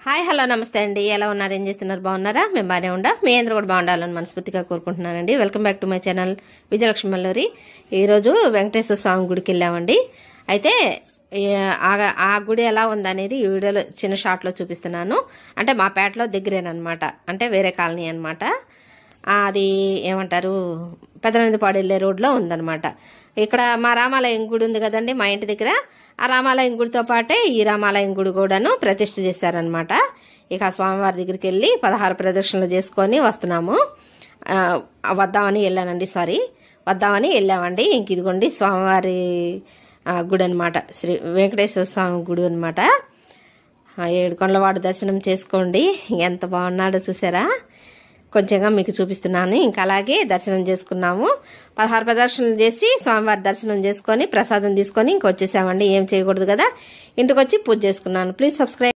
Hi hello నమస్తే అండి. ఎలా ఉన్నారు, ఏం చేస్తున్నారు, బాగున్నారా? మేము బాగానే ఉండా, మీ అందరూ కూడా బాగుండాలని మనస్ఫూర్తిగా కోరుకుంటున్నానండి. Welcome back to my channel Vijayalakshmi Malluri. ఈరోజు వెంకటేశ్వర స్వామి గుడికి వెళ్ళామండి. అయితే ఆ గుడి ఎలా ఉందనేది ఈ వీడియోలో చిన్న షార్ట్లో చూపిస్తున్నాను. అంటే మా పేటలో దగ్గరేనమాట, అంటే వేరే కాలనీ అనమాట. అది ఏమంటారు, పెదనందిపాడు వెళ్ళే రోడ్లో ఉందన్నమాట. ఇక్కడ మా రామాలయం గుడి ఉంది కదండి మా ఇంటి దగ్గర. ఆ రామాలయం గుడితో పాటే ఈ రామాలయం గుడి కూడాను ప్రతిష్ఠ చేశారనమాట. ఇక ఆ స్వామివారి దగ్గరికి వెళ్ళి 16 ప్రదక్షిణలు చేసుకొని వస్తున్నాము. వద్దామని వెళ్ళామండి. ఇంక ఇదిగోండి స్వామివారి గుడి అనమాట, శ్రీ వెంకటేశ్వర స్వామి గుడి అనమాట. 7 కొండలవాడు దర్శనం చేసుకోండి. ఎంత బాగున్నాడో చూసారా, కొంచెంగా మీకు చూపిస్తున్నాను. ఇంకా అలాగే దర్శనం చేసుకున్నాము. 16 ప్రదర్శనలు చేసి స్వామివారి దర్శనం చేసుకొని ప్రసాదం తీసుకొని ఇంక వచ్చేసామండి. ఏం చేయకూడదు కదా, ఇంటికి వచ్చి పూజ చేసుకున్నాను. Please subscribe.